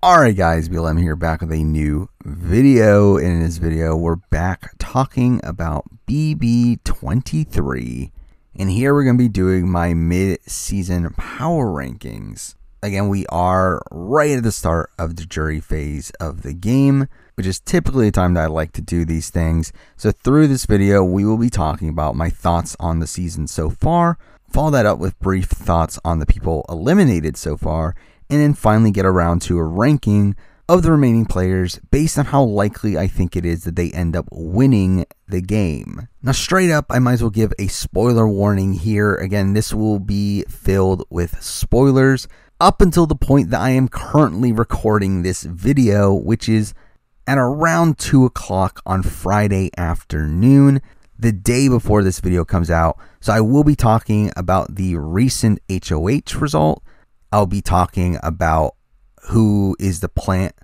Alright guys, BLM here, back with a new video. And in this video, we're back talking about BB23. And here we're going to be doing my mid-season power rankings. Again, we are right at the start of the jury phase of the game, which is typically the time that I like to do these things. So through this video, we will be talking about my thoughts on the season so far, follow that up with brief thoughts on the people eliminated so far, and then finally get around to a ranking of the remaining players based on how likely I think it is that they end up winning the game. Now, straight up, I might as well give a spoiler warning here. Again, this will be filled with spoilers up until the point that I am currently recording this video, which is at around 2 o'clock on Friday afternoon, the day before this video comes out. So I will be talking about the recent HOH result. I'll be talking about who is the plant.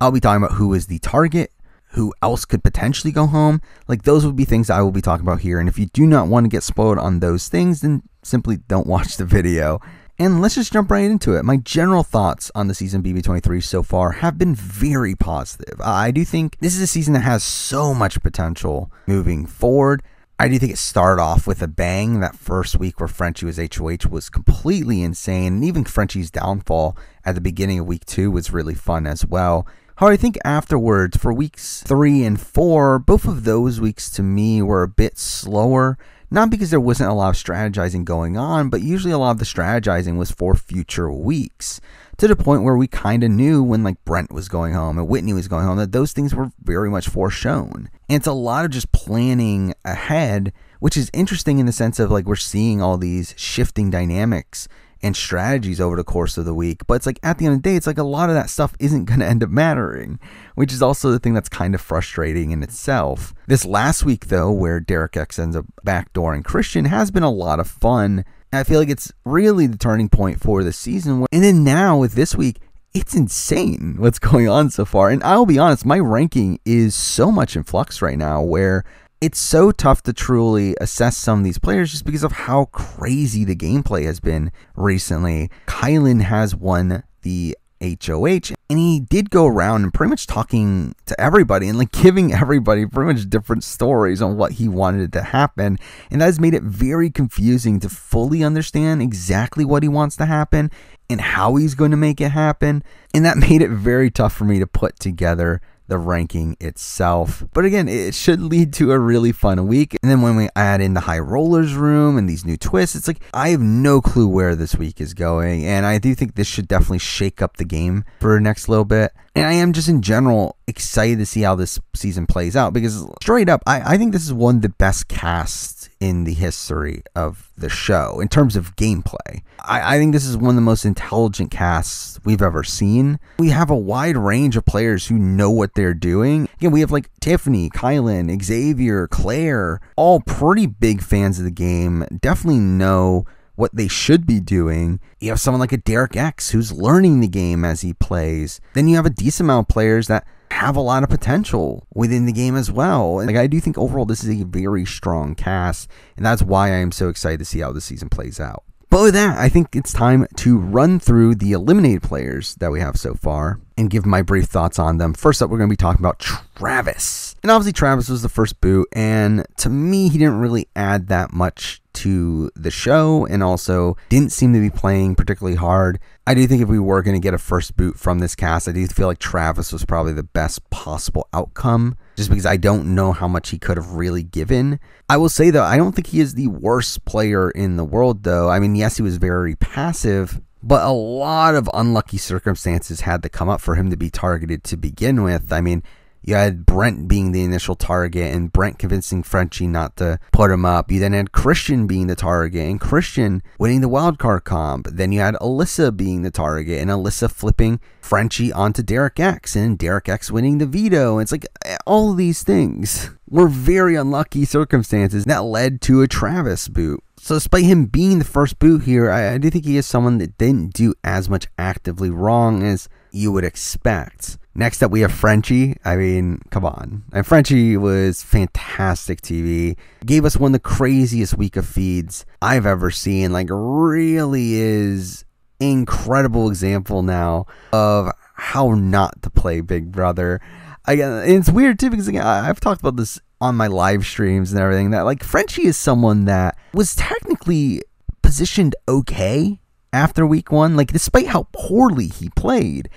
I'll be talking about who is the target, who else could potentially go home. Like, those would be things I will be talking about here. And if you do not want to get spoiled on those things, then simply don't watch the video. And let's just jump right into it. My general thoughts on the season BB23 so far have been very positive. I do think this is a season that has so much potential moving forward. I do think it started off with a bang. That first week where Frenchie was HOH was completely insane. And even Frenchie's downfall at the beginning of week 2 was really fun as well. However, I think afterwards, for weeks 3 and 4, both of those weeks to me were a bit slower. Not because there wasn't a lot of strategizing going on, but usually a lot of the strategizing was for future weeks. To the point where we kind of knew when like Brent was going home and Whitney was going home that those things were very much foreshown. And it's a lot of just planning ahead, which is interesting in the sense of like we're seeing all these shifting dynamics and strategies over the course of the week. But it's like at the end of the day, it's like a lot of that stuff isn't going to end up mattering, which is also the thing that's kind of frustrating in itself. This last week, though, where Derek X ends up backdooring Christian has been a lot of fun. And I feel like it's really the turning point for the season. And then now with this week, it's insane what's going on so far. And I'll be honest, my ranking is so much in flux right now where it's so tough to truly assess some of these players just because of how crazy the gameplay has been recently. Kylan has won the HOH, and he did go around and pretty much talking to everybody and like giving everybody pretty much different stories on what he wanted to happen. And that has made it very confusing to fully understand exactly what he wants to happen and how he's going to make it happen. And that made it very tough for me to put together the ranking itself. But again, it should lead to a really fun week. And then when we add in the high rollers room and these new twists, it's like I have no clue where this week is going. And I do think this should definitely shake up the game for the next little bit. And I am just in general excited to see how this season plays out because straight up, I think this is one of the best casts in the history of the show in terms of gameplay. I think this is one of the most intelligent casts we've ever seen. We have a wide range of players who know what they're doing. Again, we have like Tiffany, Kylan, Xavier, Claire, all pretty big fans of the game, definitely know what they should be doing. You have someone like a Derek X who's learning the game as he plays. Then you have a decent amount of players that have a lot of potential within the game as well. And like I do think overall this is a very strong cast, and that's why I am so excited to see how the season plays out. But with that, I think it's time to run through the eliminated players that we have so far and give my brief thoughts on them. First up, we're going to be talking about Travis. And obviously Travis was the first boot, and to me, he didn't really add that much to the show and also didn't seem to be playing particularly hard. I do think if we were going to get a first boot from this cast, I do feel like Travis was probably the best possible outcome just because I don't know how much he could have really given. I will say though, I don't think he is the worst player in the world though. I mean, yes, he was very passive, but a lot of unlucky circumstances had to come up for him to be targeted to begin with. I mean, you had Brent being the initial target and Brent convincing Frenchie not to put him up. You then had Christian being the target and Christian winning the wildcard comp. Then you had Alyssa being the target and Alyssa flipping Frenchie onto Derek X and Derek X winning the veto. It's like all of these things were very unlucky circumstances that led to a Travis boot. So despite him being the first boot here, I do think he is someone that didn't do as much actively wrong as you would expect. Next up, we have Frenchie. I mean, come on. And Frenchie was fantastic TV. Gave us one of the craziest week of feeds I've ever seen. Like, really is incredible example now of how not to play Big Brother. Again, it's weird too, because again, I've talked about this on my live streams and everything, that like Frenchie is someone that was technically positioned okay after week 1. Like, despite how poorly he played,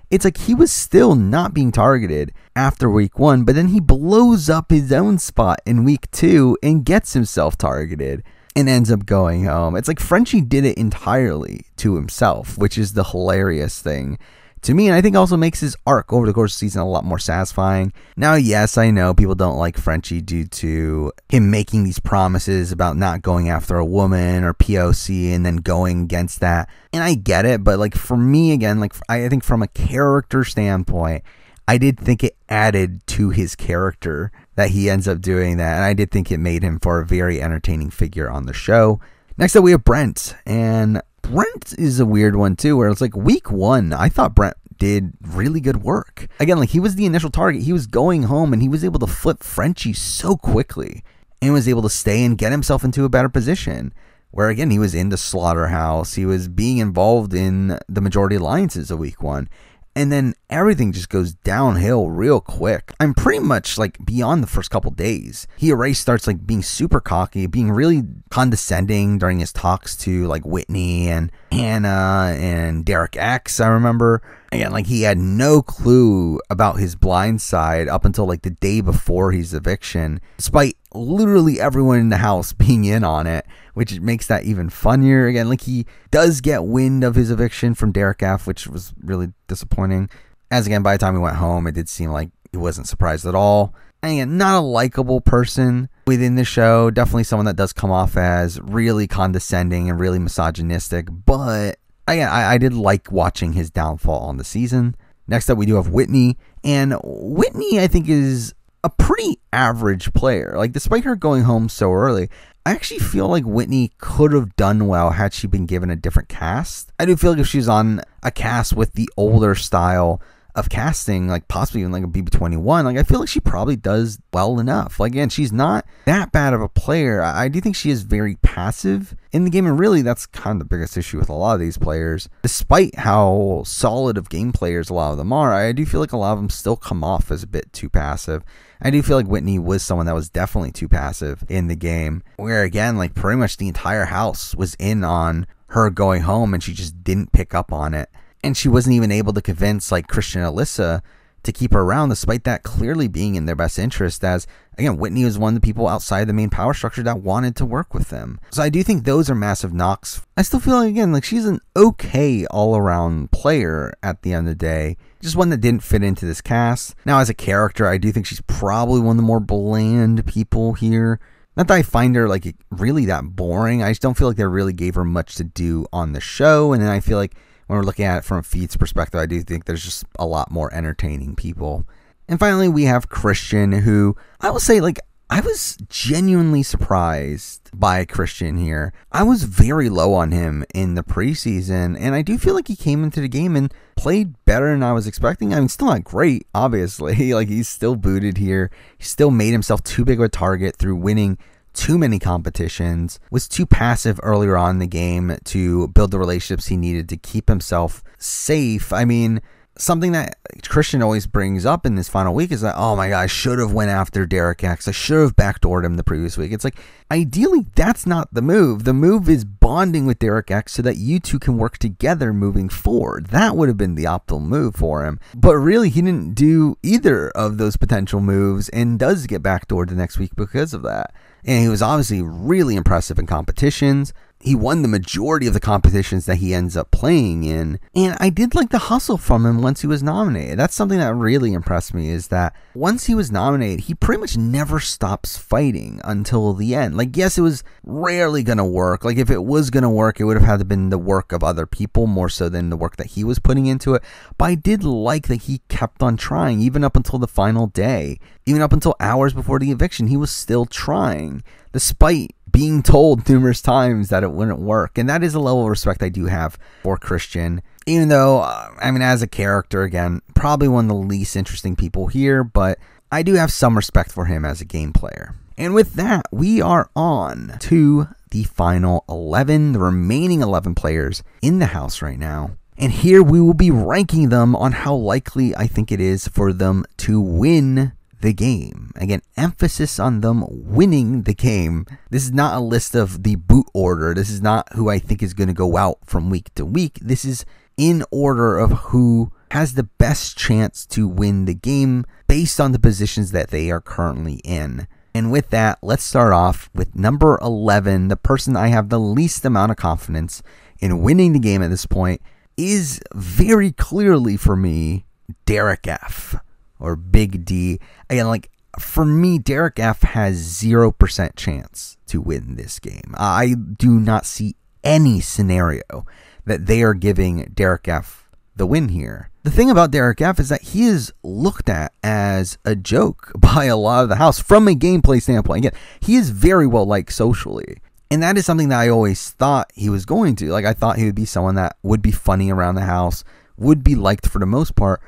it's like he was still not being targeted after week 1, but then he blows up his own spot in week 2 and gets himself targeted and ends up going home. It's like Frenchie did it entirely to himself, which is the hilarious thing to me, and I think also makes his arc over the course of the season a lot more satisfying. Now, yes, I know people don't like Frenchie due to him making these promises about not going after a woman or POC and then going against that, and I get it, but like for me, again, like I think from a character standpoint, I did think it added to his character that he ends up doing that, and I did think it made him for a very entertaining figure on the show. Next up, we have Brent, and Brent is a weird one too, where it's like week 1, I thought Brent did really good work. Again, like he was the initial target. He was going home and he was able to flip Frenchie so quickly and was able to stay and get himself into a better position. Where again, he was in the slaughterhouse. He was being involved in the majority alliances of week 1. And then everything just goes downhill real quick. I'm pretty much like beyond the first couple days. He already starts like being super cocky, being really condescending during his talks to like Whitney and Hannah and Derek X, I remember. Again, like he had no clue about his blind side up until like the day before his eviction, despite literally everyone in the house being in on it, which makes that even funnier. Again, like he does get wind of his eviction from Derek F, which was really disappointing. As again, by the time he went home, it did seem like he wasn't surprised at all. And again, not a likable person within the show. Definitely someone that does come off as really condescending and really misogynistic, but again, I did like watching his downfall on the season. Next up, we do have Whitney. And Whitney, I think, is a pretty average player. Like, despite her going home so early, I actually feel like Whitney could have done well had she been given a different cast. I do feel like if she's on a cast with the older style of casting, like possibly even like a BB21, like I feel like she probably does well enough. Like, again, she's not that bad of a player. I do think she is very passive in the game, and really that's kind of the biggest issue with a lot of these players. Despite how solid of game players a lot of them are, I do feel like a lot of them still come off as a bit too passive. I do feel like Whitney was someone that was definitely too passive in the game, where again, like pretty much the entire house was in on her going home and she just didn't pick up on it. And she wasn't even able to convince like Christian and Alyssa to keep her around, despite that clearly being in their best interest, as again, Whitney was one of the people outside the main power structure that wanted to work with them. So I do think those are massive knocks. I still feel like, again, like she's an okay all-around player at the end of the day, just one that didn't fit into this cast. Now, as a character, I do think she's probably one of the more bland people here. Not that I find her like really that boring. I just don't feel like they really gave her much to do on the show. And then I feel like when we're looking at it from a feeds perspective, I do think there's just a lot more entertaining people. And finally, we have Christian, who I will say, like, I was genuinely surprised by Christian here. I was very low on him in the preseason, and I do feel like he came into the game and played better than I was expecting. I mean, still not great, obviously. Like, he's still booted here. He still made himself too big of a target through winning too many competitions, was too passive earlier on in the game to build the relationships he needed to keep himself safe. I mean, something that Christian always brings up in this final week is that, oh my God, I should have went after Derek X. I should have backdoored him the previous week. It's like, ideally, that's not the move. The move is bonding with Derek X so that you two can work together moving forward. That would have been the optimal move for him. But really, he didn't do either of those potential moves and does get backdoored the next week because of that. And he was obviously really impressive in competitions. He won the majority of the competitions that he ends up playing in. And I did like the hustle from him once he was nominated. That's something that really impressed me, is that once he was nominated, he pretty much never stops fighting until the end. Like, yes, it was rarely going to work. Like, if it was going to work, it would have had to been the work of other people more so than the work that he was putting into it. But I did like that he kept on trying, even up until the final day. Even up until hours before the eviction, he was still trying, despite being told numerous times that it wouldn't work. And that is a level of respect I do have for Christian. Even though, I mean, as a character, again, probably one of the least interesting people here, but I do have some respect for him as a game player. And with that, we are on to the final 11, the remaining 11 players in the house right now. And here we will be ranking them on how likely I think it is for them to win the game. Again, emphasis on them winning the game. This is not a list of the boot order. This is not who I think is going to go out from week to week. This is in order of who has the best chance to win the game based on the positions that they are currently in. And with that, let's start off with number 11. The person I have the least amount of confidence in winning the game at this point is very clearly for me, Derek F. or Big D. Again, like for me, Derek F has 0% chance to win this game. I do not see any scenario that they are giving Derek F the win here. The thing about Derek F is that he is looked at as a joke by a lot of the house from a gameplay standpoint. Again, he is very well liked socially. And that is something that I always thought he was going to. Like, I thought he would be someone that would be funny around the house, would be liked for the most part.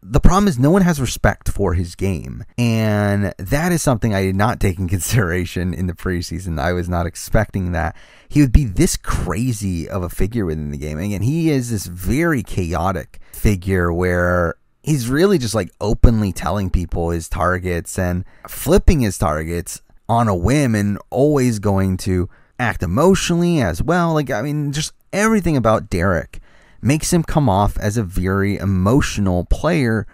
The problem is no one has respect for his game. And that is something I did not take in consideration in the preseason. I was not expecting that he would be this crazy of a figure within the game. Again, he is this very chaotic figure where he's really just like openly telling people his targets and flipping his targets on a whim and always going to act emotionally as well. Like, I mean, just everything about Derek makes him come off as a very emotional player,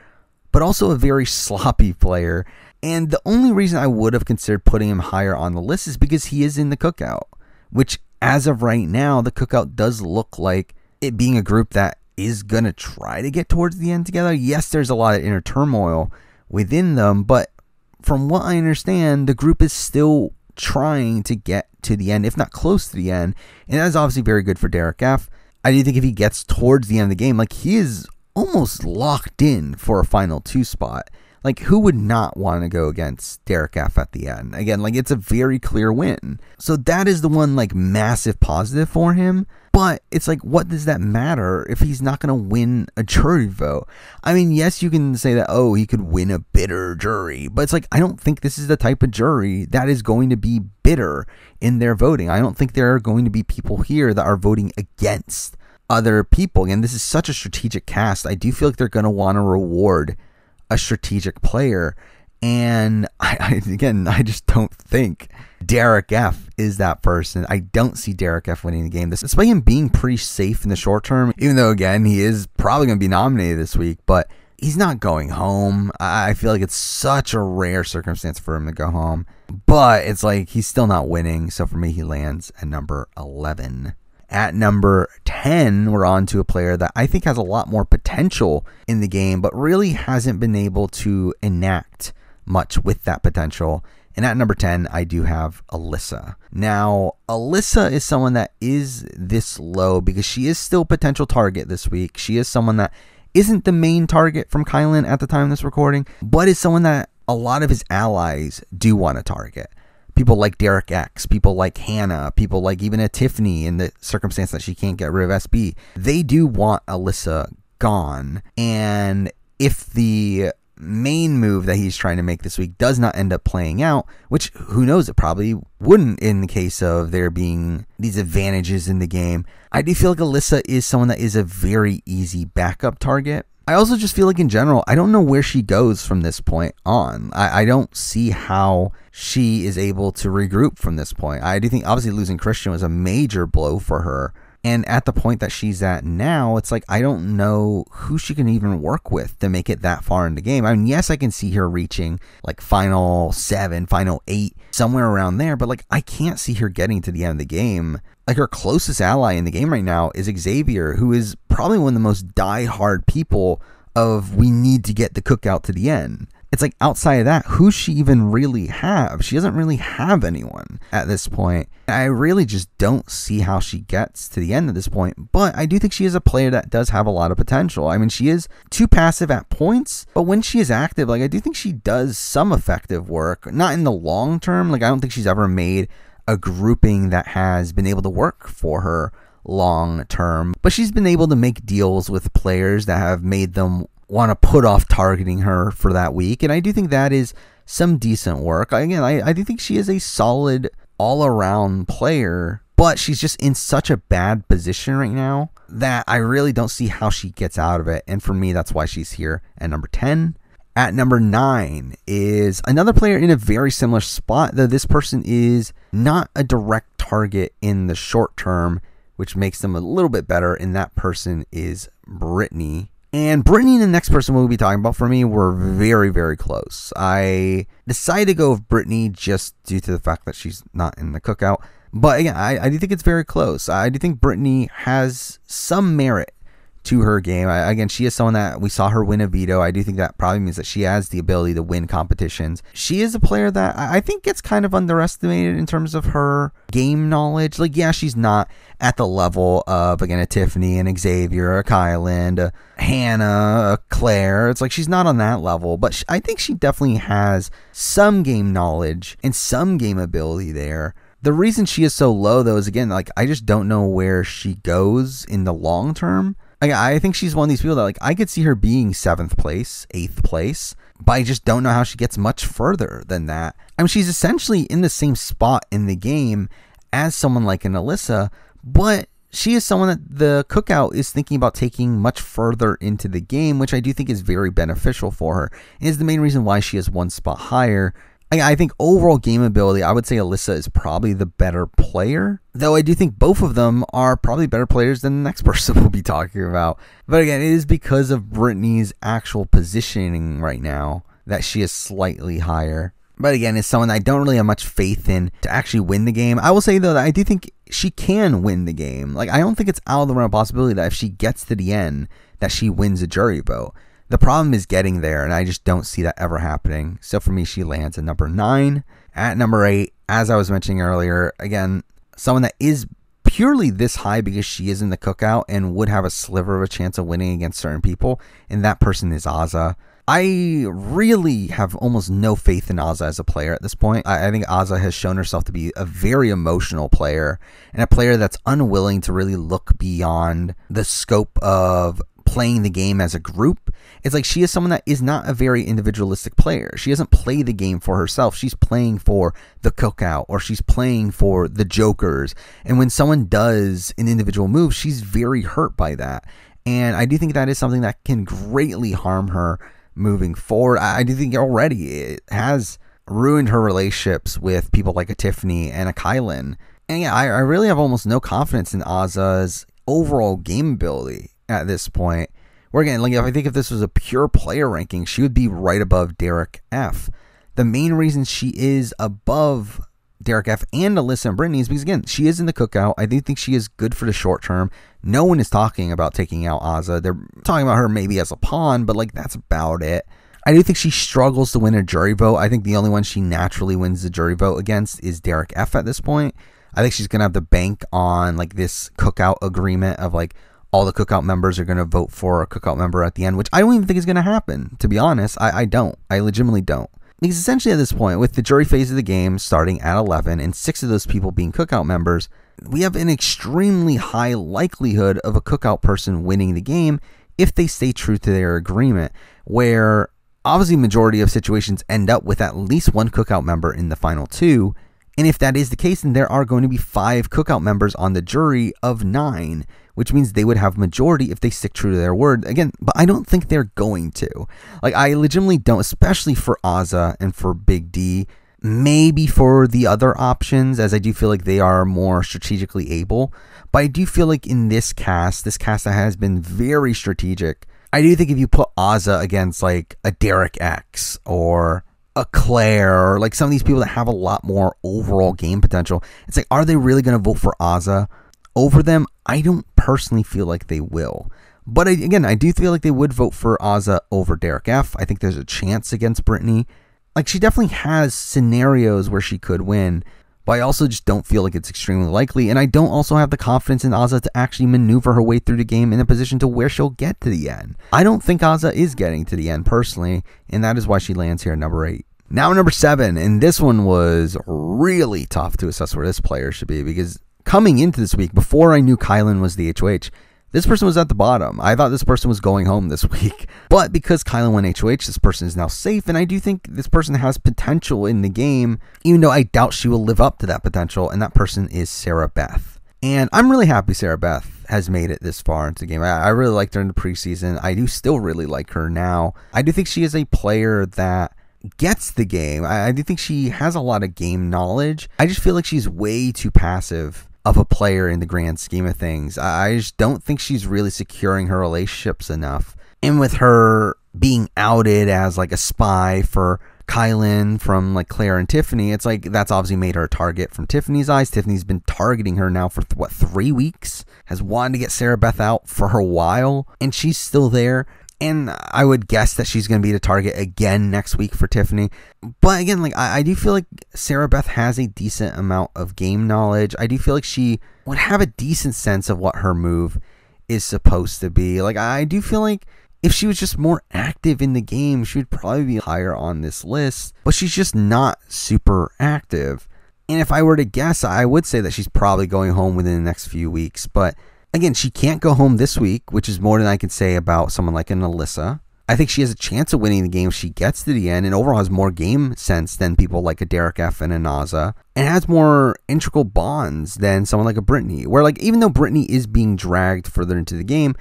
but also a very sloppy player. And the only reason I would have considered putting him higher on the list is because he is in the cookout, which as of right now, the cookout does look like it being a group that is going to try to get towards the end together. Yes, there's a lot of inner turmoil within them, but from what I understand, the group is still trying to get to the end, if not close to the end. And that is obviously very good for Derek F. I do think if he gets towards the end of the game, like he is almost locked in for a final 2 spot. Like, who would not want to go against Derek F at the end? Again, like, it's a very clear win. So that is the one, like, massive positive for him. But it's like, what does that matter if he's not going to win a jury vote? I mean, yes, you can say that, oh, he could win a bitter jury. But it's like, I don't think this is the type of jury that is going to be bitter in their voting. I don't think there are going to be people here that are voting against other people. Again, this is such a strategic cast. I do feel like they're going to want to reward a strategic player. And I just don't think Derek F is that person. I don't see Derek F winning the game. Despite him being pretty safe in the short term, even though, again, he is probably going to be nominated this week, but he's not going home. I feel like it's such a rare circumstance for him to go home. But it's like he's still not winning. So for me, he lands at number 11. At number 10, we're on to a player that I think has a lot more potential in the game, but really hasn't been able to enact much with that potential. And at number 10, I do have Alyssa. Now, Alyssa is someone that is this low because she is still a potential target this week. She is someone that isn't the main target from Kylan at the time of this recording, but is someone that a lot of his allies do want to target. People like Derek X, people like Hannah, people like even a Tiffany in the circumstance that she can't get rid of SB. They do want Alyssa gone. And if the main move that he's trying to make this week does not end up playing out, which who knows, it probably wouldn't in the case of there being these advantages in the game, I do feel like Alyssa is someone that is a very easy backup target. I also just feel like in general, I don't know where she goes from this point on. I don't see how she is able to regroup from this point. I do think obviously losing Christian was a major blow for her. And at the point that she's at now, it's like I don't know who she can even work with to make it that far in the game. I mean, yes, I can see her reaching like final 7, final 8, somewhere around there. But like I can't see her getting to the end of the game. Like her closest ally in the game right now is Xavier, who is probably one of the most die-hard people of we need to get the cookout to the end. It's like outside of that, who she even really have? She doesn't really have anyone at this point. I really just don't see how she gets to the end of this point. But I do think she is a player that does have a lot of potential. I mean, she is too passive at points, but when she is active, like I do think she does some effective work. Not in the long term. Like I don't think she's ever made a grouping that has been able to work for her long term, but she's been able to make deals with players that have made them want to put off targeting her for that week. And I do think that is some decent work. Again, I do think she is a solid all-around player, but she's just in such a bad position right now that I really don't see how she gets out of it. And for me, that's why she's here at number 10. At number 9 is another player in a very similar spot, though this person is not a direct target in the short term, which makes them a little bit better, and that person is Brittany. And Brittany and the next person we'll be talking about for me were very, very close. I decided to go with Brittany just due to the fact that she's not in the cookout. But again, I do think it's very close. I do think Brittany has some merit to her game. Again, she is someone that we saw her win a veto. I do think that probably means that she has the ability to win competitions. She is a player that I think gets kind of underestimated in terms of her game knowledge. Like, yeah, she's not at the level of, again, a Tiffany, an Xavier, a Kylan, a Hannah, a Claire. It's like she's not on that level, but I think she definitely has some game knowledge and some game ability there. The reason she is so low, though, is, again, like, I just don't know where she goes in the long term. I think she's one of these people that, like, I could see her being 7th place, 8th place, but I just don't know how she gets much further than that. I mean, she's essentially in the same spot in the game as someone like an Alyssa, but she is someone that the cookout is thinking about taking much further into the game, which I do think is very beneficial for her. It is the main reason why she is one spot higher. I think overall game ability, I would say Alyssa is probably the better player, though I do think both of them are probably better players than the next person we'll be talking about. But again, it is because of Brittany's actual positioning right now that she is slightly higher. But again, it's someone I don't really have much faith in to actually win the game. I will say, though, that I do think she can win the game. Like, I don't think it's out of the realm of possibility that if she gets to the end, that she wins a jury vote. The problem is getting there, and I just don't see that ever happening. So for me, she lands at number 9. At number 8, as I was mentioning earlier, again, someone that is purely this high because she is in the cookout and would have a sliver of a chance of winning against certain people, and that person is Azza. I really have almost no faith in Azza as a player at this point. I think Azza has shown herself to be a very emotional player and a player that's unwilling to really look beyond the scope of playing the game as a group. It's like she is someone that is not a very individualistic player. She doesn't play the game for herself. She's playing for the cookout, or she's playing for the jokers. And when someone does an individual move, she's very hurt by that. And I do think that is something that can greatly harm her moving forward. I do think already it has ruined her relationships with people like a Tiffany and a Kylan. And yeah, I really have almost no confidence in Azza's overall game ability at this point. Where again, like, I think if this was a pure player ranking, she would be right above Derek F. The main reason she is above Derek F and Alyssa and Brittany is because, again, she is in the cookout. I do think she is good for the short term. No one is talking about taking out Azza. They're talking about her maybe as a pawn, but like, that's about it. I do think she struggles to win a jury vote. I think the only one she naturally wins the jury vote against is Derek F at this point. I think she's going to have to bank on like this cookout agreement of like all the cookout members are going to vote for a cookout member at the end, which I don't even think is going to happen, to be honest. I don't. I legitimately don't. Because essentially at this point, with the jury phase of the game starting at 11 and 6 of those people being cookout members, we have an extremely high likelihood of a cookout person winning the game if they stay true to their agreement, where obviously majority of situations end up with at least one cookout member in the final 2. And if that is the case, then there are going to be 5 cookout members on the jury of 9, which means they would have majority if they stick true to their word. Again, but I don't think they're going to. Like, I legitimately don't, especially for Azza and for Big D. Maybe for the other options, as I do feel like they are more strategically able. But I do feel like in this cast that has been very strategic, I do think if you put Azza against like a Derek X or a Claire, or like some of these people that have a lot more overall game potential, it's like, are they really going to vote for Azza over them? I don't personally feel like they will. But again, I do feel like they would vote for Azza over Derek F. I think there's a chance against Brittany. Like, she definitely has scenarios where she could win, but I also just don't feel like it's extremely likely. And I don't also have the confidence in Azza to actually maneuver her way through the game in a position to where she'll get to the end. I don't think Azza is getting to the end personally, and that is why she lands here at number 8. Now number 7, and this one was really tough to assess where this player should be, because coming into this week, before I knew Kylan was the HOH, this person was at the bottom. I thought this person was going home this week. But because Kylan won HOH, this person is now safe, and I do think this person has potential in the game, even though I doubt she will live up to that potential, and that person is Sarah Beth. And I'm really happy Sarah Beth Beth has made it this far into the game. I really liked her in the preseason. I do still really like her now. I do think she is a player that gets the game. I do think she has a lot of game knowledge. I just feel like she's way too passive of a player in the grand scheme of things. I just don't think she's really securing her relationships enough. And with her being outed as like a spy for Kylan from like Claire and Tiffany, it's like that's obviously made her a target from Tiffany's eyes. Tiffany's been targeting her now for 3 weeks, has wanted to get Sarah Beth out for a while, and she's still there. And I would guess that she's going to be the target again next week for Tiffany. But again, like I do feel like Sarah Beth has a decent amount of game knowledge. I do feel like she would have a decent sense of what her move is supposed to be. Like I do feel like if she was just more active in the game, she would probably be higher on this list. But she's just not super active. And if I were to guess, I would say that she's probably going home within the next few weeks. But again, she can't go home this week, which is more than I could say about someone like an Alyssa. I think she has a chance of winning the game if she gets to the end and overall has more game sense than people like a Derek F and a Naza, and has more integral bonds than someone like a Brittany, where like even though Brittany is being dragged further into the game,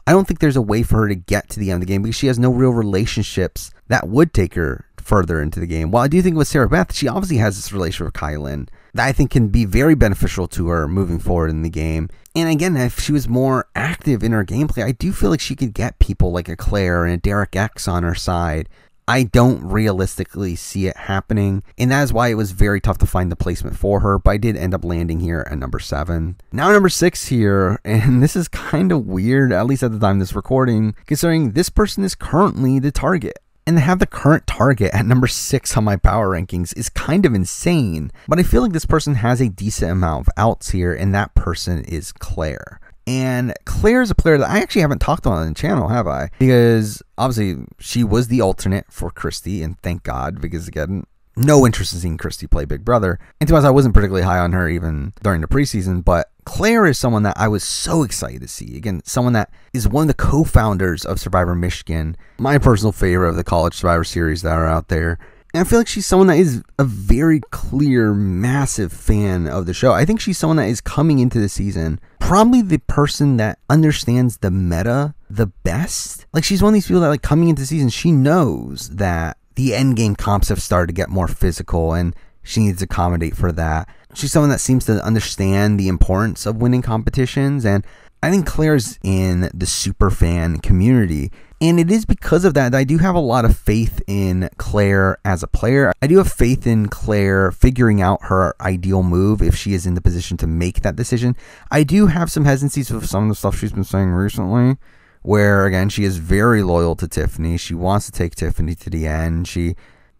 I don't think there's a way for her to get to the end of the game because she has no real relationships that would take her further into the game. While I do think with Sarah Beth, she obviously has this relationship with Kylan that I think can be very beneficial to her moving forward in the game. And again, if she was more active in her gameplay, I do feel like she could get people like a Claire and a Derek X on her side. I don't realistically see it happening, and that is why it was very tough to find the placement for her, but I did end up landing here at number 7. Now number 6 here, and this is kind of weird, at least at the time of this recording, considering this person is currently the target. And to have the current target at number 6 on my power rankings is kind of insane, but I feel like this person has a decent amount of outs here, and that person is Claire. And Claire is a player that I actually haven't talked on the channel, have I? Because obviously she was the alternate for Christy, and thank God, because again, no interest in seeing Christy play Big Brother. And to us, I wasn't particularly high on her even during the preseason, but Claire is someone that I was so excited to see. Again, someone that is one of the co-founders of Survivor Michigan, my personal favorite of the college Survivor series that are out there. And I feel like she's someone that is a very clear, massive fan of the show. I think she's someone that is coming into the season probably the person that understands the meta the best. Like, she's one of these people that, like, coming into the season, she knows that the end game comps have started to get more physical and she needs to accommodate for that. She's someone that seems to understand the importance of winning competitions, and I think Claire's in the super fan community. And it is because of that I do have a lot of faith in Claire as a player. I do have faith in Claire figuring out her ideal move if she is in the position to make that decision. I do have some hesitancies with some of the stuff she's been saying recently, where, again, she is very loyal to Tiffany. She wants to take Tiffany to the end. She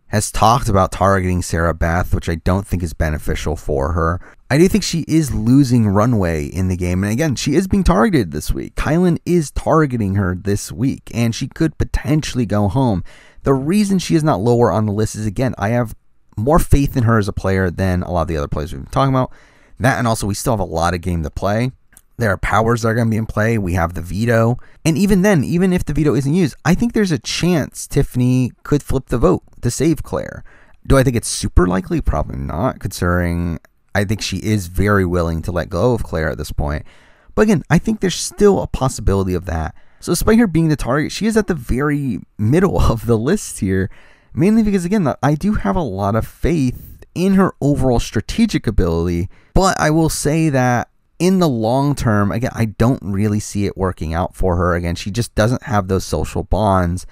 has talked about targeting Sarah Beth, which I don't think is beneficial for her. I do think she is losing runway in the game. And again, she is being targeted this week. Kylan is targeting her this week, and she could potentially go home. The reason she is not lower on the list is, again, I have more faith in her as a player than a lot of the other players we've been talking about. That, and also we still have a lot of game to play. There are powers that are going to be in play. We have the veto. And even then, even if the veto isn't used, I think there's a chance Tiffany could flip the vote to save Claire. Do I think it's super likely? Probably not, considering I think she is very willing to let go of Claire at this point. But again, I think there's still a possibility of that. So despite her being the target, she is at the very middle of the list here. Mainly because, again, I do have a lot of faith in her overall strategic ability. But I will say that in the long term, again, I don't really see it working out for her. Again, she just doesn't have those social bonds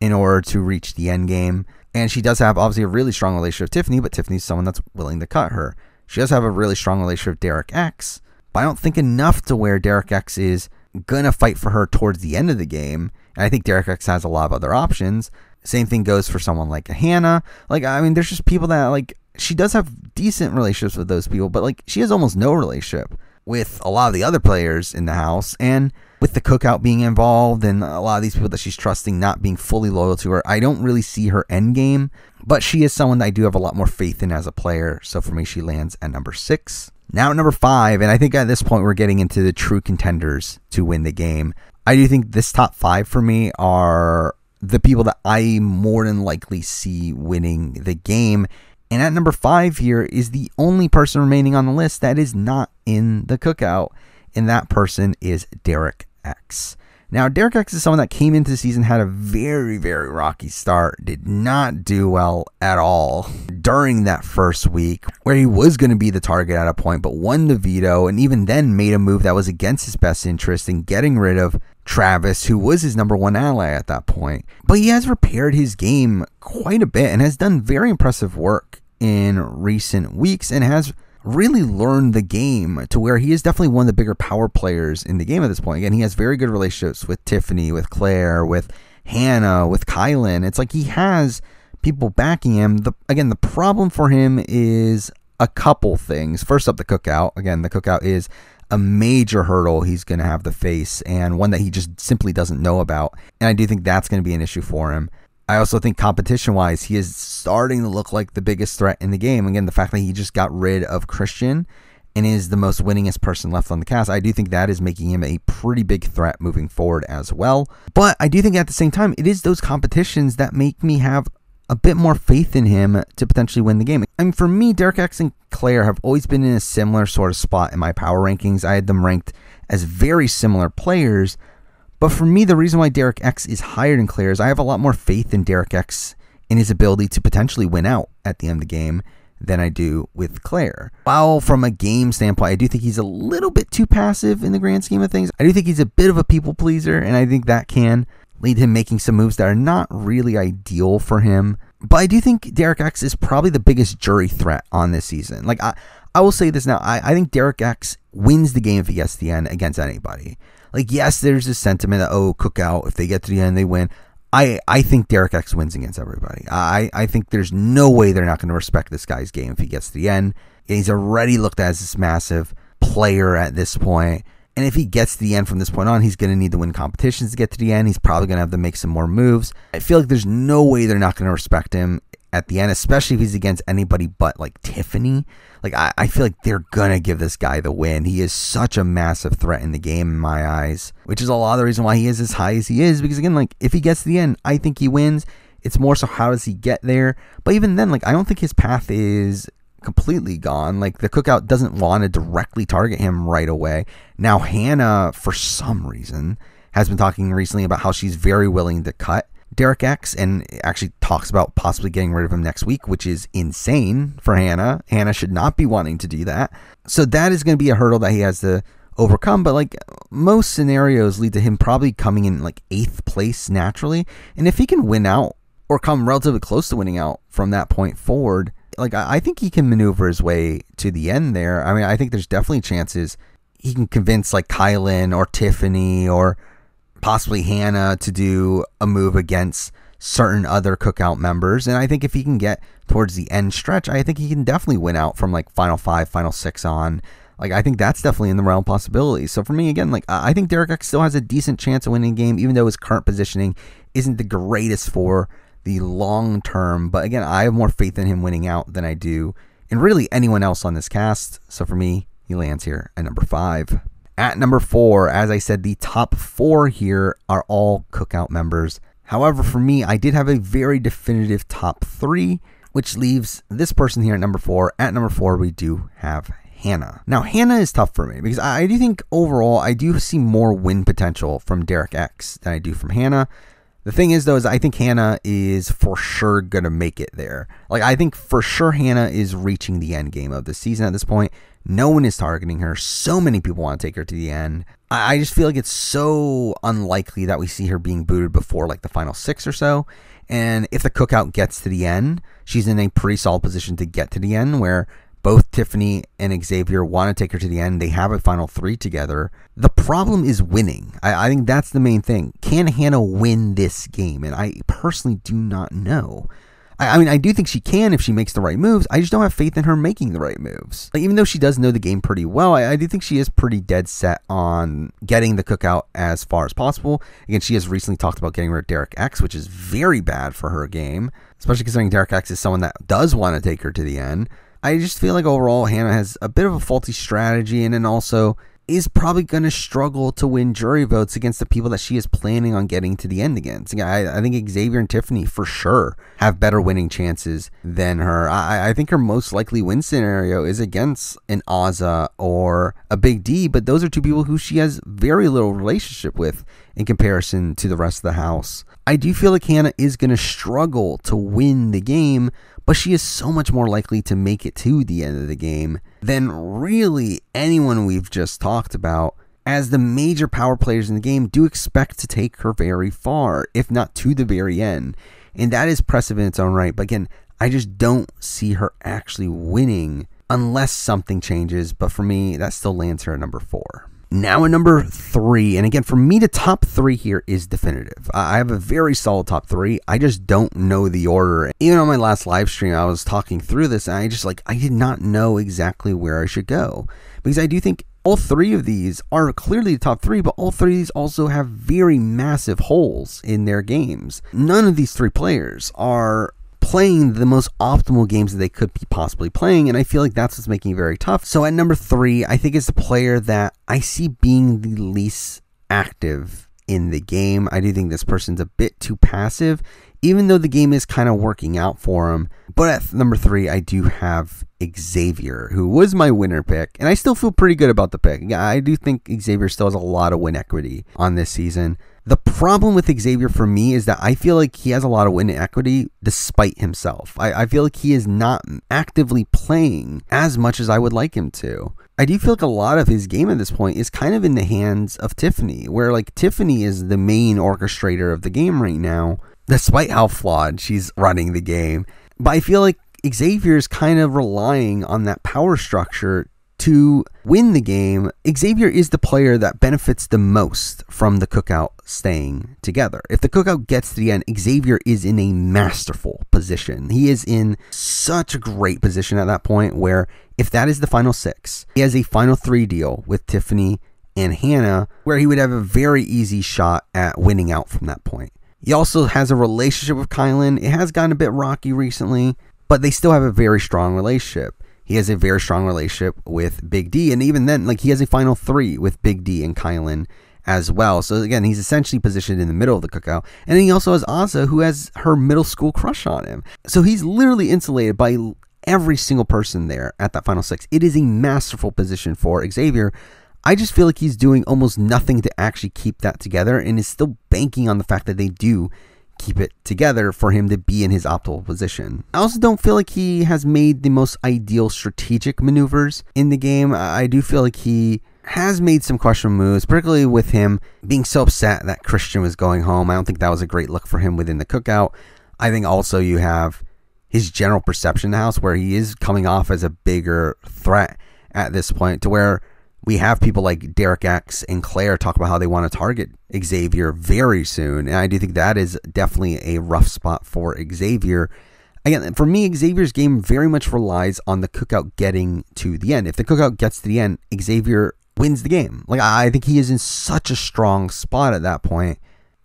in order to reach the end game. And she does have, obviously, a really strong relationship with Tiffany, but Tiffany's someone that's willing to cut her. She does have a really strong relationship with Derek X, but I don't think enough to where Derek X is going to fight for her towards the end of the game. And I think Derek X has a lot of other options. Same thing goes for someone like a Hannah. Like, I mean, there's just people that, like, she does have decent relationships with those people, but, like, she has almost no relationship with a lot of the other players in the house. And with the cookout being involved and a lot of these people that she's trusting not being fully loyal to her, I don't really see her end game. But she is someone that I do have a lot more faith in as a player. So for me, she lands at number 6. Now at number 5, and I think at this point we're getting into the true contenders to win the game. I do think this top 5 for me are the people that I more than likely see winning the game. And at number 5 here is the only person remaining on the list that is not in the cookout. and that person is Derek X. Now, Derek X is someone that came into the season, had a very, very rocky start, did not do well at all during that first week, where he was going to be the target at a point, but won the veto, and even then made a move that was against his best interest in getting rid of Travis, who was his number one ally at that point. But he has repaired his game quite a bit and has done very impressive work in recent weeks and has really learned the game to where he is definitely one of the bigger power players in the game at this point. Again, he has very good relationships with Tiffany, with Claire, with Hannah, with Kylan. It's like he has people backing him. The problem for him is a couple things. First up, the cookout. Again, the cookout is a major hurdle he's going to have to face, and one that he just simply doesn't know about. And I do think that's going to be an issue for him. I also think competition-wise, he is starting to look like the biggest threat in the game. Again, the fact that he just got rid of Christian and is the most winningest person left on the cast, I do think that is making him a pretty big threat moving forward as well. But I do think at the same time, it is those competitions that make me have a bit more faith in him to potentially win the game. I mean, for me, Derek X and Claire have always been in a similar sort of spot in my power rankings. I had them ranked as very similar players. But for me, the reason why Derek X is higher than Claire is I have a lot more faith in Derek X in his ability to potentially win out at the end of the game than I do with Claire. While from a game standpoint, I do think he's a little bit too passive in the grand scheme of things. I do think he's a bit of a people pleaser, and I think that can lead him making some moves that are not really ideal for him. But I do think Derek X is probably the biggest jury threat on this season. Like, I will say this now. I think Derek X wins the game if he gets to the end against anybody. Like, yes, there's this sentiment that, cookout, if they get to the end, they win. I think Derek X wins against everybody. I think there's no way they're not going to respect this guy's game if he gets to the end. He's already looked at as this massive player at this point. And if he gets to the end from this point on, he's going to need to win competitions to get to the end. He's probably going to have to make some more moves. I feel like there's no way they're not going to respect him at the end, especially if he's against anybody but like Tiffany. Like, I feel like they're going to give this guy the win. He is such a massive threat in the game in my eyes, which is a lot of the reason why he is as high as he is. Because again, like, if he gets to the end, I think he wins. It's more so how does he get there? But even then, like, I don't think his path is completely gone. Like, the cookout doesn't want to directly target him right away. Now, Hannah, for some reason, has been talking recently about how she's very willing to cut Derek X and actually talks about possibly getting rid of him next week, which is insane for Hannah. Hannah should not be wanting to do that. So that is going to be a hurdle that he has to overcome. But like, most scenarios lead to him probably coming in like 8th place naturally. And if he can win out or come relatively close to winning out from that point forward, like, I think he can maneuver his way to the end there. I mean, I think there's definitely chances he can convince like Kylan or Tiffany or possibly Hannah to do a move against certain other cookout members. And I think if he can get towards the end stretch, I think he can definitely win out from like final 5, final 6 on. Like, I think that's definitely in the realm of possibility. So for me, again, like, I think Derek X still has a decent chance of winning the game, even though his current positioning isn't the greatest for the long term. But again, I have more faith in him winning out than I do in really anyone else on this cast. So for me, he lands here at number 5. At number 4, as I said, the top 4 here are all cookout members. However, for me, I did have a very definitive top 3, which leaves this person here at number 4. At number 4, we do have Hannah. Now, Hannah is tough for me because I do think overall, I do see more win potential from Derek X than I do from Hannah. The thing is, though, is I think Hannah is for sure going to make it there. Like, I think for sure Hannah is reaching the end game of the season at this point. No one is targeting her. So many people want to take her to the end. I just feel like it's so unlikely that we see her being booted before like the final 6 or so. And if the cookout gets to the end, she's in a pretty solid position to get to the end where both Tiffany and Xavier want to take her to the end. They have a final 3 together. The problem is winning. I think that's the main thing. Can Hannah win this game? And I personally do not know. I mean, I do think she can if she makes the right moves. I just don't have faith in her making the right moves. Like, even though she does know the game pretty well, I do think she is pretty dead set on getting the cookout as far as possible. Again, she has recently talked about getting rid of Derek X, which is very bad for her game, especially considering Derek X is someone that does want to take her to the end. I just feel like overall Hannah has a bit of a faulty strategy, and then also is probably going to struggle to win jury votes against the people that she is planning on getting to the end against. I think Xavier and Tiffany for sure have better winning chances than her. I think her most likely win scenario is against an Alyssa or a Big D, but those are two people who she has very little relationship with in comparison to the rest of the house. I do feel like Hannah is going to struggle to win the game, but she is so much more likely to make it to the end of the game than really anyone we've just talked about, as the major power players in the game do expect to take her very far, if not to the very end. And that is impressive in its own right. But again, I just don't see her actually winning unless something changes. But for me, that still lands her at number 4. Now at number 3, and again, for me, the top 3 here is definitive. I have a very solid top 3. I just don't know the order. Even on my last live stream, I was talking through this, and I did not know exactly where I should go. Because I do think all 3 of these are clearly the top 3, but all 3 of these also have very massive holes in their games. None of these 3 players are playing the most optimal games that they could be possibly playing, and I feel like that's what's making it very tough. So at number 3, I think it's the player that I see being the least active in the game. I do think this person's a bit too passive, even though the game is kind of working out for him. But at number 3, I do have Xavier, who was my winner pick, and I still feel pretty good about the pick. I do think Xavier still has a lot of win equity on this season. The problem with Xavier for me is that I feel like he has a lot of win equity despite himself. I feel like he is not actively playing as much as I would like him to. I do feel like a lot of his game at this point is kind of in the hands of Tiffany, where like Tiffany is the main orchestrator of the game right now, despite how flawed she's running the game. But I feel like Xavier is kind of relying on that power structure to win the game. Xavier is the player that benefits the most from the cookout staying together. If the cookout gets to the end, Xavier is in a masterful position. He is in such a great position at that point where if that is the final 6, he has a final 3 deal with Tiffany and Hannah where he would have a very easy shot at winning out from that point. He also has a relationship with Kylan. It has gotten a bit rocky recently, but they still have a very strong relationship. He has a very strong relationship with Big D, and even then, like, he has a final 3 with Big D and Kylan as well. So again, he's essentially positioned in the middle of the cookout. And then he also has Alyssa, who has her middle school crush on him. So he's literally insulated by every single person there at that final 6. It is a masterful position for Xavier. I just feel like he's doing almost nothing to actually keep that together, and is still banking on the fact that they do keep it together for him to be in his optimal position. I also don't feel like he has made the most ideal strategic maneuvers in the game. I do feel like he has made some questionable moves, particularly with him being so upset that Christian was going home. I don't think that was a great look for him within the cookout. I think also you have his general perception in the house where he is coming off as a bigger threat at this point, to where we have people like Derek X and Claire talk about how they want to target Xavier very soon. And I do think that is definitely a rough spot for Xavier. Again, for me, Xavier's game very much relies on the cookout getting to the end. If the cookout gets to the end, Xavier wins the game. Like, I think he is in such a strong spot at that point.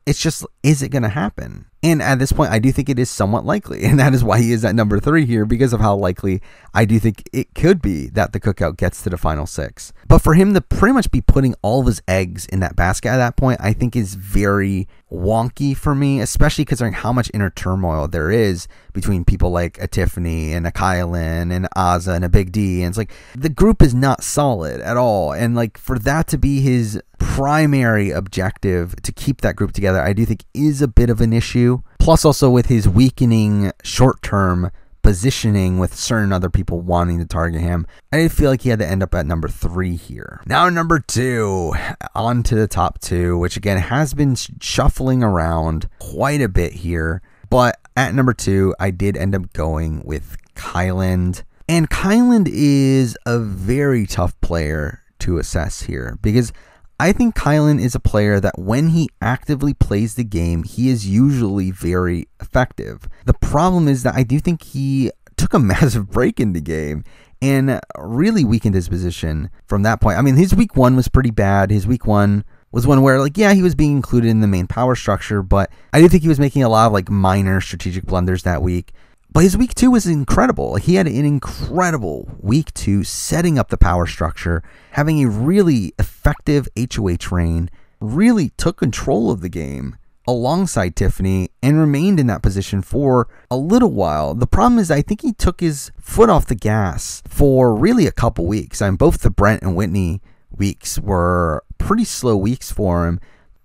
It's just, is it going to happen? And at this point, I do think it is somewhat likely. And that is why he is at number 3 here, because of how likely I do think it could be that the cookout gets to the final 6. But for him to pretty much be putting all of his eggs in that basket at that point, I think is very wonky for me, especially considering how much inner turmoil there is between people like a Tiffany and a Kylan and Alyssa and a Big D. And it's like, the group is not solid at all. And like, for that to be his primary objective, to keep that group together, I do think is a bit of an issue. Plus also with his weakening short-term positioning with certain other people wanting to target him, I did feel like he had to end up at number 3 here. Now number 2, on to the top 2, which again has been shuffling around quite a bit here. But at number 2, I did end up going with Kylan. And Kylan is a very tough player to assess here, because I think Kylan is a player that when he actively plays the game, he is usually very effective. The problem is that I do think he took a massive break in the game and really weakened his position from that point. I mean, his week 1 was pretty bad. His week 1 was one where, like, yeah, he was being included in the main power structure, but I do think he was making a lot of like minor strategic blunders that week. But his week 2 was incredible. He had an incredible week 2, setting up the power structure, having a really effective HOH reign, really took control of the game alongside Tiffany and remained in that position for a little while. The problem is I think he took his foot off the gas for really a couple weeks. I mean, both the Brent and Whitney weeks were pretty slow weeks for him,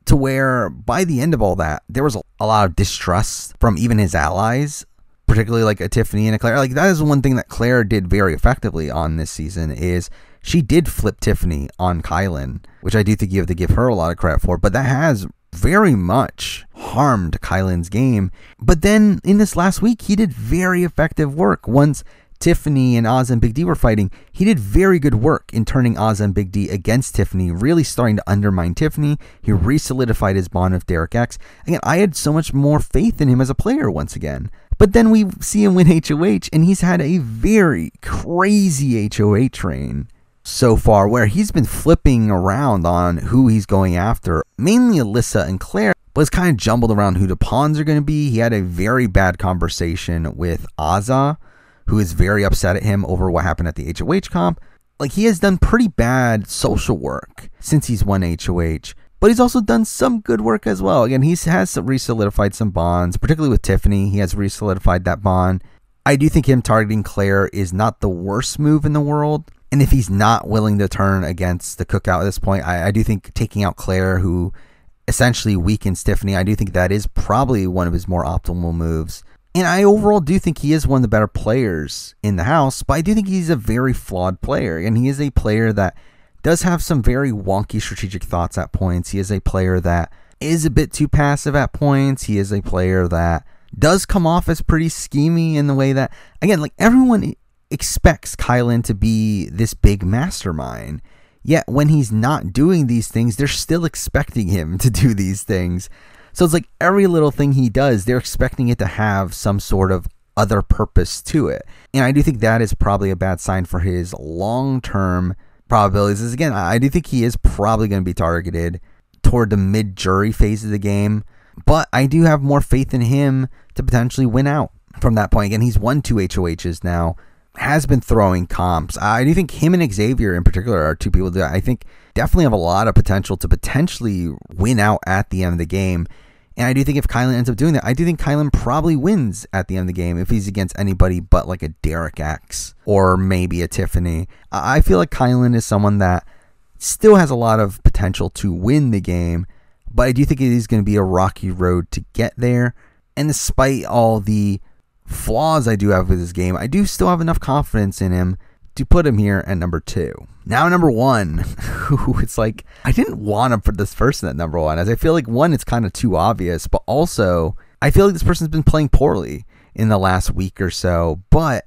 to where by the end of all that, there was a lot of distrust from even his allies, particularly like a Tiffany and a Claire. Like, that is one thing that Claire did very effectively on this season, is she did flip Tiffany on Kylan, which I do think you have to give her a lot of credit for, but that has very much harmed Kylan's game. But then in this last week, he did very effective work. Once Tiffany and Oz and Big D were fighting, he did very good work in turning Oz and Big D against Tiffany, really starting to undermine Tiffany. He re-solidified his bond with Derek X. Again, I had so much more faith in him as a player once again. But then we see him win HOH, and he's had a very crazy HOH reign so far, where he's been flipping around on who he's going after. Mainly Alyssa and Claire, but it's kind of jumbled around who the pawns are going to be. He had a very bad conversation with Azza, who is very upset at him over what happened at the HOH comp. Like, he has done pretty bad social work since he's won HOH, but he's also done some good work as well. Again, he has re-solidified some bonds, particularly with Tiffany. He has re-solidified that bond. I do think him targeting Claire is not the worst move in the world. And if he's not willing to turn against the cookout at this point, I do think taking out Claire, who essentially weakens Tiffany, I do think that is probably one of his more optimal moves. And I overall do think he is one of the better players in the house, but I do think he's a very flawed player. And he is a player that does have some very wonky strategic thoughts at points. He is a player that is a bit too passive at points. He is a player that does come off as pretty schemy in the way that, again, like, everyone expects Kylan to be this big mastermind. Yet when he's not doing these things, they're still expecting him to do these things. So it's like every little thing he does, they're expecting it to have some sort of other purpose to it. And I do think that is probably a bad sign for his long-term probabilities. Is, again, I do think he is probably going to be targeted toward the mid-jury phase of the game. But I do have more faith in him to potentially win out from that point. Again, he's won 2 HOHs now, has been throwing comps. I do think him and Xavier in particular are two people that I think definitely have a lot of potential to potentially win out at the end of the game. And I do think if Kylan ends up doing that, I do think Kylan probably wins at the end of the game if he's against anybody but like a Derek X or maybe a Tiffany. I feel like Kylan is someone that still has a lot of potential to win the game, but I do think it is going to be a rocky road to get there. And despite all the flaws I do have with this game, I do still have enough confidence in him to put him here at number 2. Now number 1, it's like I didn't want to put this person at number 1, as I feel like, one, it's kind of too obvious, but also I feel like this person's been playing poorly in the last week or so, but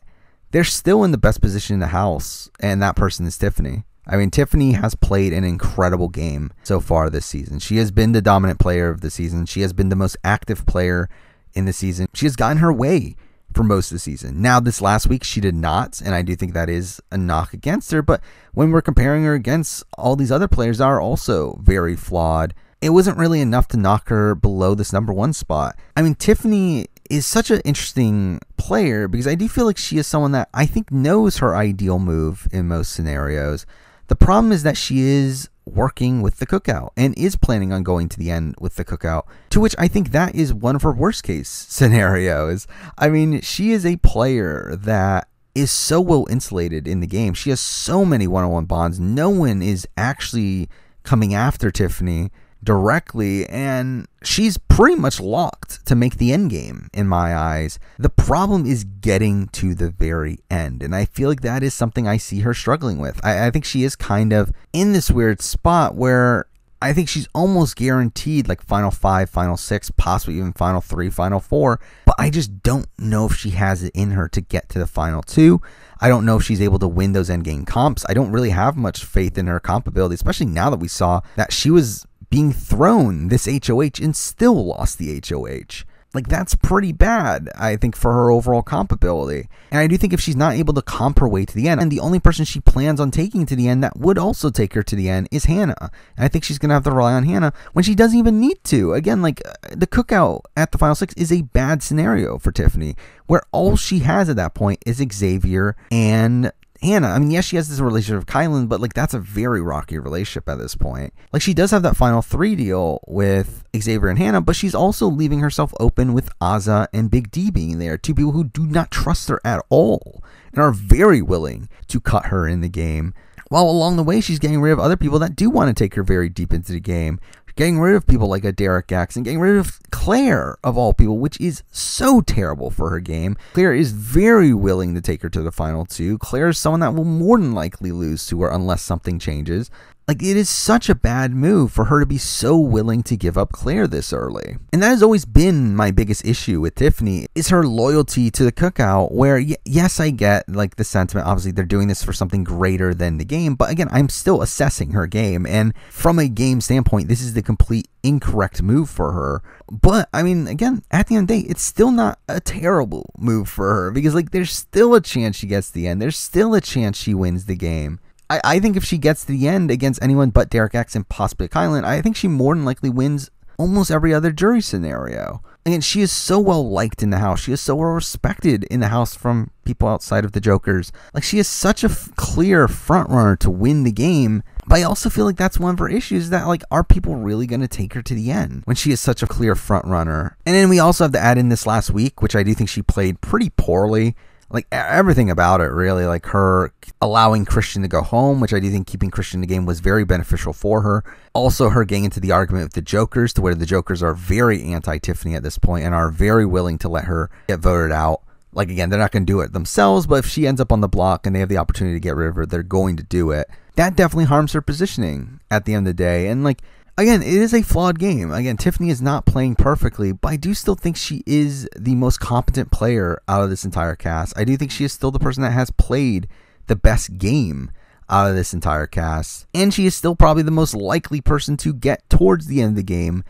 they're still in the best position in the house, and that person is Tiffany. I mean, Tiffany has played an incredible game so far this season. She has been the dominant player of the season. She has been the most active player in the season. She has gotten her way for most of the season. Now, this last week, she did not, and I do think that is a knock against her, but when we're comparing her against all these other players that are also very flawed, it wasn't really enough to knock her below this number 1 spot. I mean, Tiffany is such an interesting player because I do feel like she is someone that I think knows her ideal move in most scenarios. The problem is that she is working with the cookout and is planning on going to the end with the cookout, to which I think that is one of her worst case scenarios. I mean, she is a player that is so well insulated in the game. She has so many one-on-one bonds. No one is actually coming after Tiffany directly, and she's pretty much locked to make the end game in my eyes. The problem is getting to the very end, and I feel like that is something I see her struggling with. I think she is kind of in this weird spot where I think she's almost guaranteed like final 5, final 6, possibly even final 3, final 4, but I just don't know if she has it in her to get to the final 2. I don't know if she's able to win those endgame comps. I don't really have much faith in her comp ability, especially now that we saw that she was being thrown this HOH and still lost the HOH. Like, that's pretty bad, I think, for her overall comp ability. And I do think if she's not able to comp her way to the end, and the only person she plans on taking to the end that would also take her to the end is Hannah. And I think she's going to have to rely on Hannah when she doesn't even need to. Again, like, the cookout at the final 6 is a bad scenario for Tiffany, where all she has at that point is Xavier and Hannah. I mean, yes, she has this relationship with Kylan, but like, that's a very rocky relationship at this point. Like, she does have that final 3 deal with Xavier and Hannah, but she's also leaving herself open with Azza and Big D being there, 2 people who do not trust her at all and are very willing to cut her in the game. While along the way, she's getting rid of other people that do want to take her very deep into the game. Getting rid of people like a Derek Jackson, getting rid of Claire, of all people, which is so terrible for her game. Claire is very willing to take her to the final 2. Claire is someone that will more than likely lose to her unless something changes. Like, it is such a bad move for her to be so willing to give up Claire this early. And that has always been my biggest issue with Tiffany, is her loyalty to the cookout, where, yes, I get, like, the sentiment. Obviously, they're doing this for something greater than the game. But again, I'm still assessing her game. And from a game standpoint, this is the complete incorrect move for her. But, I mean, again, at the end of the day, it's still not a terrible move for her. Because, like, there's still a chance she gets to the end. There's still a chance she wins the game. I think if she gets to the end against anyone but Derek X and possibly Kylan, I think she more than likely wins almost every other jury scenario. Again, she is so well liked in the house. She is so well respected in the house from people outside of the Jokers. Like, she is such a clear front runner to win the game. But I also feel like that's one of her issues, that, like, are people really going to take her to the end when she is such a clear front runner? And then we also have to add in this last week, which I do think she played pretty poorly. Like, everything about it, really. Like, her allowing Christian to go home, which I do think keeping Christian in the game was very beneficial for her. Also, her getting into the argument with the Jokers, to where the Jokers are very anti-Tiffany at this point and are very willing to let her get voted out. Like, again, they're not going to do it themselves, but if she ends up on the block and they have the opportunity to get rid of her, they're going to do it. That definitely harms her positioning at the end of the day. And, like, again, it is a flawed game. Again, Tiffany is not playing perfectly, but I do still think she is the most competent player out of this entire cast. I do think she is still the person that has played the best game out of this entire cast. And she is still probably the most likely person to get towards the end of the game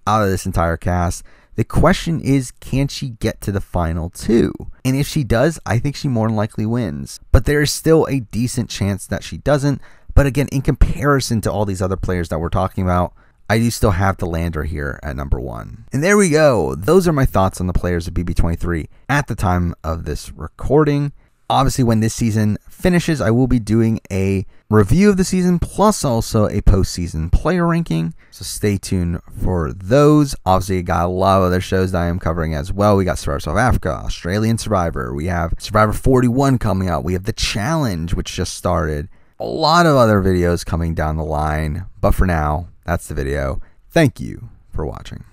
out of this entire cast. The question is, can she get to the final 2? And if she does, I think she more than likely wins. But there is still a decent chance that she doesn't. But again, in comparison to all these other players that we're talking about, I do still have to land her here at number 1. And there we go. Those are my thoughts on the players of BB23 at the time of this recording. Obviously, when this season finishes, I will be doing a review of the season, plus also a postseason player ranking. So stay tuned for those. Obviously, I got a lot of other shows that I am covering as well. We got Survivor South Africa, Australian Survivor. We have Survivor 41 coming out. We have The Challenge, which just started. A lot of other videos coming down the line. But for now, that's the video. Thank you for watching.